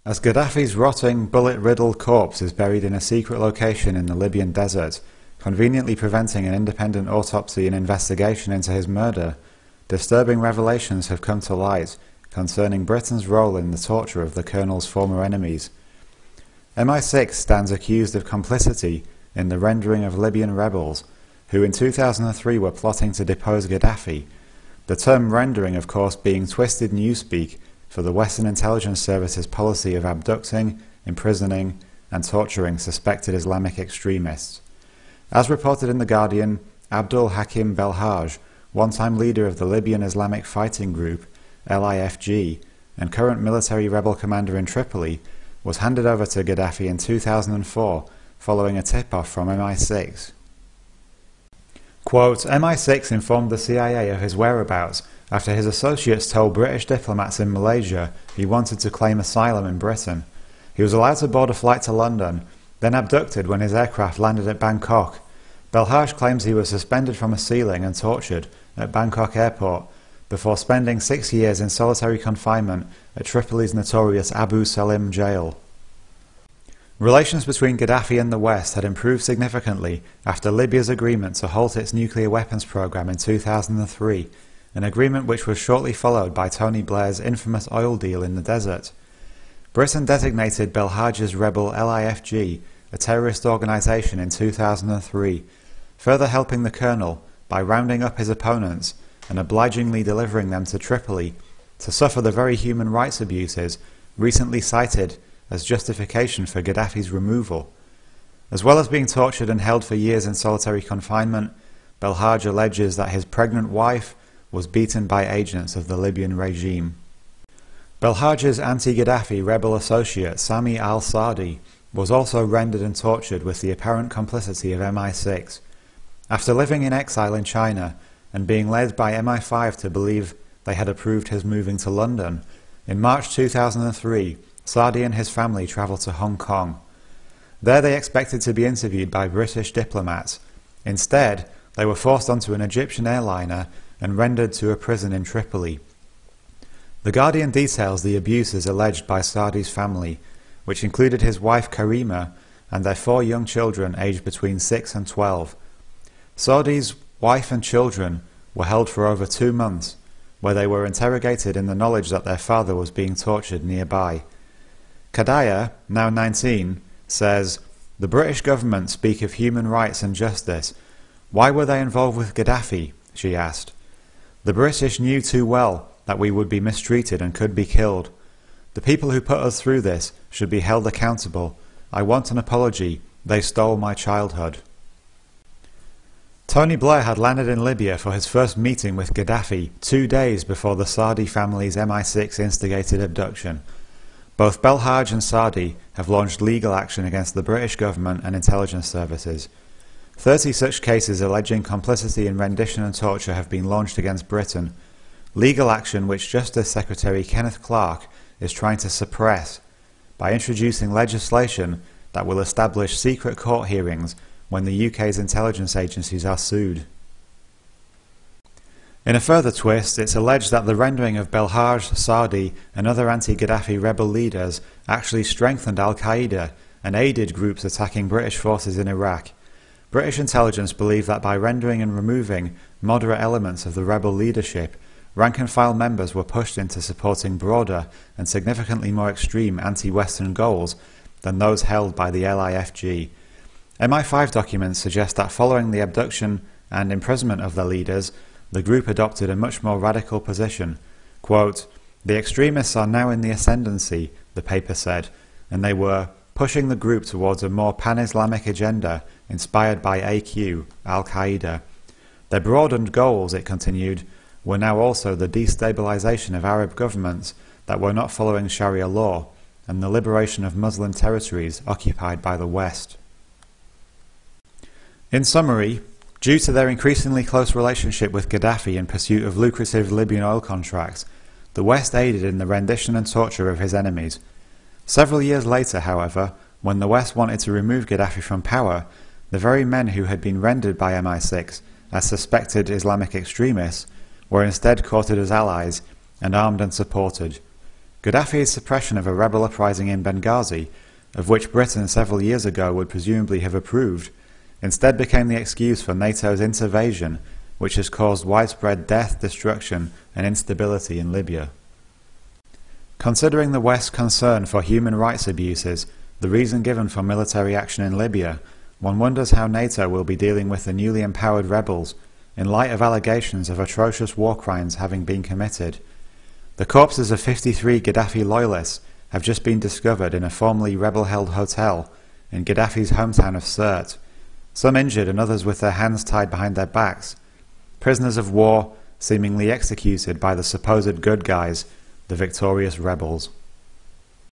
As Gaddafi's rotting, bullet-riddled corpse is buried in a secret location in the Libyan desert, conveniently preventing an independent autopsy and investigation into his murder, disturbing revelations have come to light concerning Britain's role in the torture of the colonel's former enemies. MI6 stands accused of complicity in the rendering of Libyan rebels, who in 2003 were plotting to depose Gaddafi, the term rendering of course being twisted newspeak for the Western intelligence service's policy of abducting, imprisoning and torturing suspected Islamic extremists. As reported in The Guardian, Abdul Hakim Belhaj, one-time leader of the Libyan Islamic Fighting Group, LIFG, and current military rebel commander in Tripoli, was handed over to Gaddafi in 2004 following a tip-off from MI6. Quote, MI6 informed the CIA of his whereabouts after his associates told British diplomats in Malaysia he wanted to claim asylum in Britain. He was allowed to board a flight to London, then abducted when his aircraft landed at Bangkok. Belhaj claims he was suspended from a ceiling and tortured at Bangkok airport before spending 6 years in solitary confinement at Tripoli's notorious Abu Salim jail. Relations between Gaddafi and the West had improved significantly after Libya's agreement to halt its nuclear weapons program in 2003, an agreement which was shortly followed by Tony Blair's infamous oil deal in the desert. Britain designated Belhaj's rebel LIFG a terrorist organisation in 2003, further helping the colonel by rounding up his opponents and obligingly delivering them to Tripoli to suffer the very human rights abuses recently cited as justification for Gaddafi's removal. As well as being tortured and held for years in solitary confinement, Belhaj alleges that his pregnant wife was beaten by agents of the Libyan regime. Belhaj's anti-Gaddafi rebel associate Sami al-Sadi was also rendered and tortured with the apparent complicity of MI6. After living in exile in China and being led by MI5 to believe they had approved his moving to London, in March 2003, Sadi and his family travelled to Hong Kong. There they expected to be interviewed by British diplomats. Instead, they were forced onto an Egyptian airliner and rendered to a prison in Tripoli. The Guardian details the abuses alleged by Sadi's family, which included his wife Karima and their 4 young children aged between 6 and 12. Sadi's wife and children were held for over 2 months, where they were interrogated in the knowledge that their father was being tortured nearby. Kadaya, now 19, says, "The British government speak of human rights and justice. Why were they involved with Gaddafi?" she asked. "The British knew too well that we would be mistreated and could be killed. The people who put us through this should be held accountable. I want an apology. They stole my childhood." Tony Blair had landed in Libya for his first meeting with Gaddafi 2 days before the Sadi family's MI6 instigated abduction. Both Belhaj and Sadi have launched legal action against the British government and intelligence services. 30 such cases alleging complicity in rendition and torture have been launched against Britain, legal action which Justice Secretary Kenneth Clarke is trying to suppress by introducing legislation that will establish secret court hearings when the UK's intelligence agencies are sued. In a further twist, it's alleged that the rendering of Belhaj, Sadi and other anti-Gaddafi rebel leaders actually strengthened al-Qaeda and aided groups attacking British forces in Iraq. British intelligence believe that by rendering and removing moderate elements of the rebel leadership, rank-and-file members were pushed into supporting broader and significantly more extreme anti-Western goals than those held by the LIFG. MI5 documents suggest that following the abduction and imprisonment of their leaders, the group adopted a much more radical position. Quote, "The extremists are now in the ascendancy," the paper said, and they were pushing the group towards a more pan-Islamic agenda inspired by AQ, al-Qaeda. Their broadened goals, it continued, were now also the destabilization of Arab governments that were not following Sharia law and the liberation of Muslim territories occupied by the West. In summary, due to their increasingly close relationship with Gaddafi in pursuit of lucrative Libyan oil contracts, the West aided in the rendition and torture of his enemies. Several years later, however, when the West wanted to remove Gaddafi from power, the very men who had been rendered by MI6 as suspected Islamic extremists were instead courted as allies and armed and supported. Gaddafi's suppression of a rebel uprising in Benghazi, of which Britain several years ago would presumably have approved, instead became the excuse for NATO's intervention, which has caused widespread death, destruction, and instability in Libya. Considering the West's concern for human rights abuses, the reason given for military action in Libya, one wonders how NATO will be dealing with the newly empowered rebels in light of allegations of atrocious war crimes having been committed. The corpses of 53 Gaddafi loyalists have just been discovered in a formerly rebel-held hotel in Gaddafi's hometown of Sirte, some injured and others with their hands tied behind their backs, prisoners of war seemingly executed by the supposed good guys, the victorious rebels.